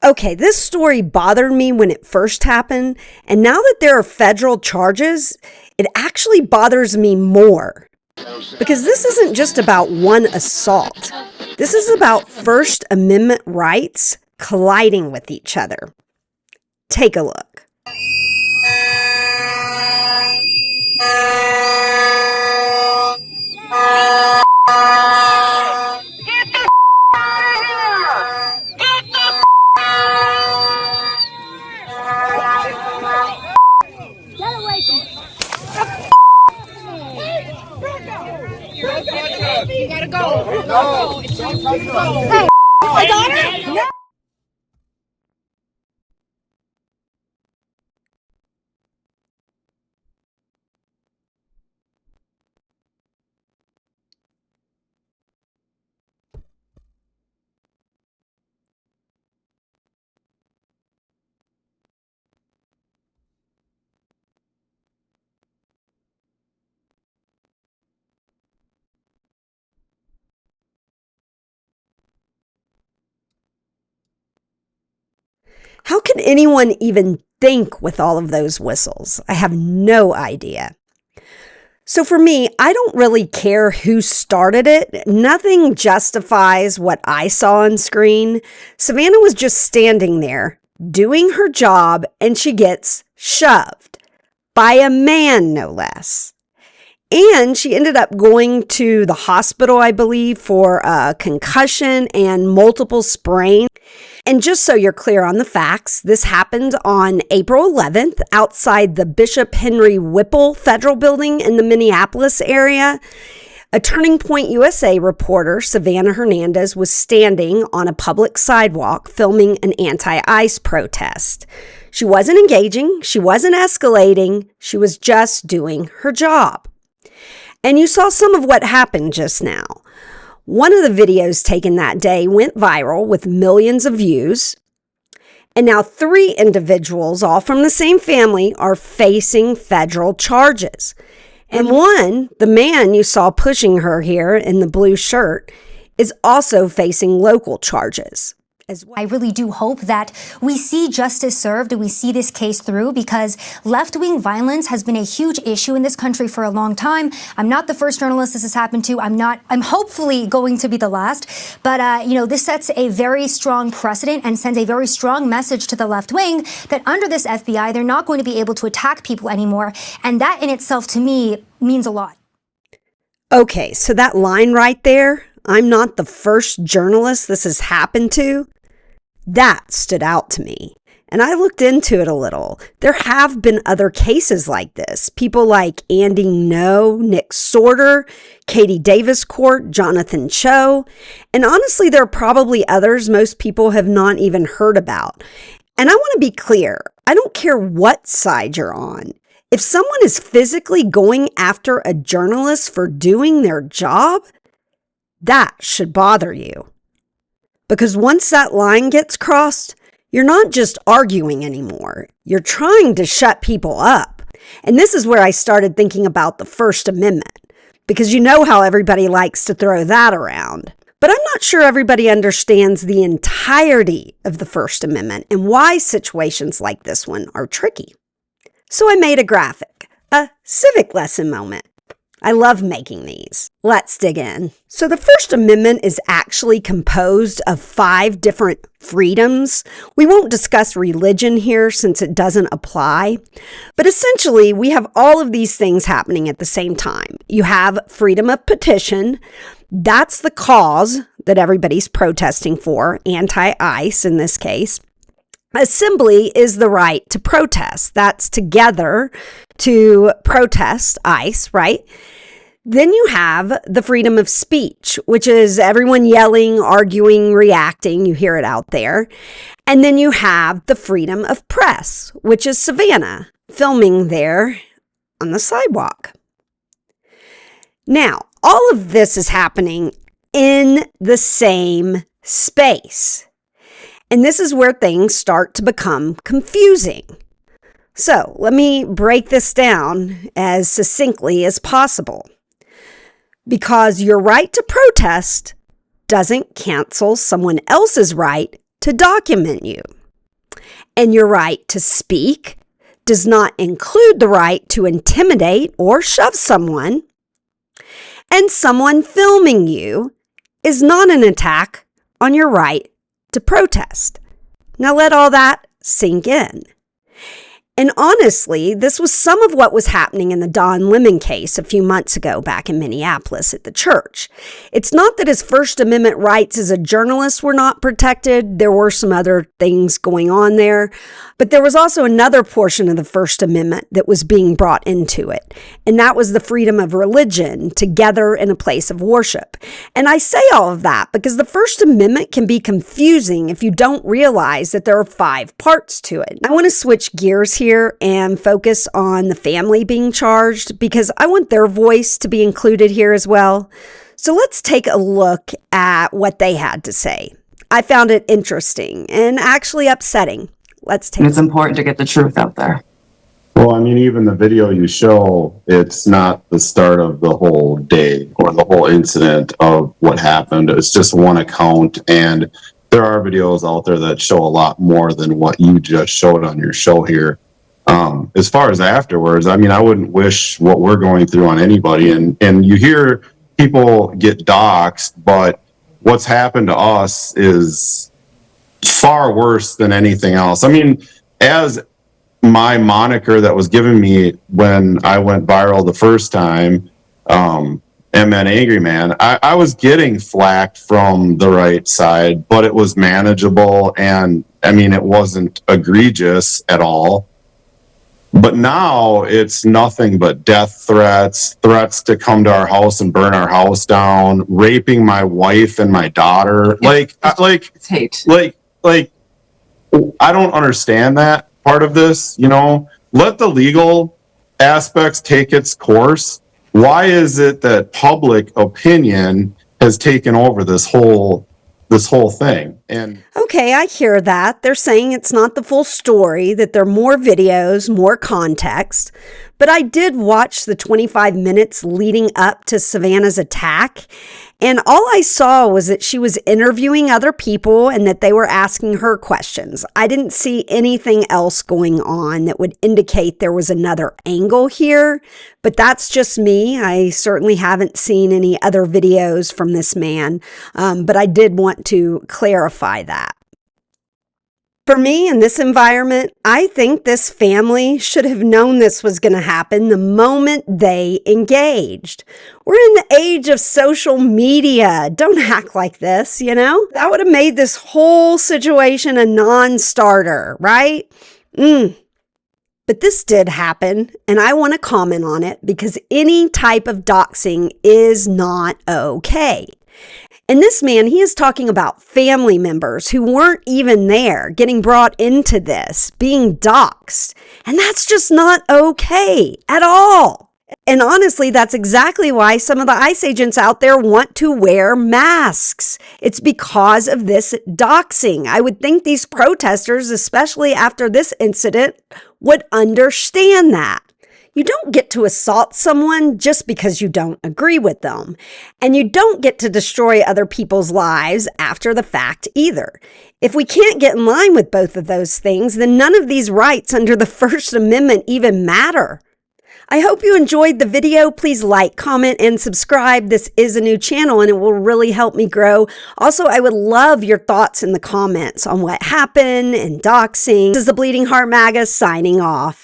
Okay, this story bothered me when it first happened, and now that there are federal charges, it actually bothers me more. Because this isn't just about one assault. This is about First Amendment rights colliding with each other. Take a look. You gotta go. No. Hey, my daughter? No. How can anyone even think with all of those whistles? I have no idea. So for me, I don't really care who started it. Nothing justifies what I saw on screen. Savanah was just standing there, doing her job, and she gets shoved by a man, no less. And she ended up going to the hospital, I believe, for a concussion and multiple sprains. And just so you're clear on the facts, this happened on April 11th outside the Bishop Henry Whipple Federal Building in the Minneapolis area. A Turning Point USA reporter, Savanah Hernandez, was standing on a public sidewalk filming an anti-ICE protest. She wasn't engaging, she wasn't escalating, she was just doing her job. And you saw some of what happened just now. One of the videos taken that day went viral with millions of views. And now 3 individuals, all from the same family, are facing federal charges. And one, the man you saw pushing her here in the blue shirt, is also facing local charges as well. I really do hope that we see justice served and we see this case through, because left-wing violence has been a huge issue in this country for a long time. I'm not the first journalist this has happened to. I'm hopefully going to be the last. But, this sets a very strong precedent and sends a very strong message to the left wing that under this FBI, they're not going to be able to attack people anymore. And that in itself, to me, means a lot. Okay, so that line right there, I'm not the first journalist this has happened to, that stood out to me. And I looked into it a little. There have been other cases like this. People like Andy Ngo, Nick Sorter, Katie Davis Court, Jonathan Cho. And honestly, there are probably others most people have not even heard about. And I want to be clear. I don't care what side you're on. If someone is physically going after a journalist for doing their job, that should bother you. Because once that line gets crossed, you're not just arguing anymore. You're trying to shut people up. And this is where I started thinking about the First Amendment, because you know how everybody likes to throw that around. But I'm not sure everybody understands the entirety of the First Amendment and why situations like this one are tricky. So I made a graphic, a civic lesson moment. I love making these. Let's dig in. So the First Amendment is actually composed of 5 different freedoms. We won't discuss religion here since it doesn't apply. But essentially, we have all of these things happening at the same time. You have freedom of petition. That's the cause that everybody's protesting for, anti-ICE in this case. Assembly is the right to protest. That's together to protest ICE, right? Then you have the freedom of speech, which is everyone yelling, arguing, reacting. You hear it out there. And then you have the freedom of press, which is Savanah filming there on the sidewalk. Now, all of this is happening in the same space. And this is where things start to become confusing. So let me break this down as succinctly as possible. Because your right to protest doesn't cancel someone else's right to document you. And your right to speak does not include the right to intimidate or shove someone. And someone filming you is not an attack on your right to protest. Now let all that sink in. And honestly, this was some of what was happening in the Don Lemon case a few months ago back in Minneapolis at the church. It's not that his First Amendment rights as a journalist were not protected. There were some other things going on there. But there was also another portion of the First Amendment that was being brought into it. And that was the freedom of religion to gather in a place of worship. And I say all of that because the First Amendment can be confusing if you don't realize that there are 5 parts to it. I want to switch gears here and focus on the family being charged because I want their voice to be included here as well. So let's take a look at what they had to say. I found it interesting and actually upsetting. It's important to get the truth out there. Well, I mean, even the video you show, it's not the start of the whole day or the whole incident of what happened. It's just one account, and there are videos out there that show a lot more than what you just showed on your show here. As far as afterwards, I mean, I wouldn't wish what we're going through on anybody. And you hear people get doxxed, but what's happened to us is far worse than anything else. I mean, as my moniker that was given me when I went viral the first time, MN Angry Man, I was getting flack from the right side, but it was manageable, and I mean, it wasn't egregious at all. But now it's nothing but death threats to come to our house and burn our house down, raping my wife and my daughter. It's hate. Like, I don't understand that part of this, you know. Let the legal aspects take its course. Why is it that public opinion has taken over this whole thing? And okay, I hear that. They're saying it's not the full story, that there are more videos, more context. But I did watch the 25 minutes leading up to Savanah's attack. And all I saw was that she was interviewing other people and that they were asking her questions. I didn't see anything else going on that would indicate there was another angle here. But that's just me. I certainly haven't seen any other videos from this man. But I did want to clarify that. For me, in this environment, I think this family should have known this was going to happen the moment they engaged. We're in the age of social media. Don't act like this, you know? That would have made this whole situation a non-starter, right? But this did happen, and I want to comment on it because any type of doxing is not okay. And this man, he is talking about family members who weren't even there getting brought into this, being doxxed. And that's just not okay at all. And honestly, that's exactly why some of the ICE agents out there want to wear masks. It's because of this doxing. I would think these protesters, especially after this incident, would understand that. You don't get to assault someone just because you don't agree with them. And you don't get to destroy other people's lives after the fact either. If we can't get in line with both of those things, then none of these rights under the First Amendment even matter. I hope you enjoyed the video. Please like, comment, and subscribe. This is a new channel and it will really help me grow. Also, I would love your thoughts in the comments on what happened and doxing. This is the Bleeding Heart MAGA signing off.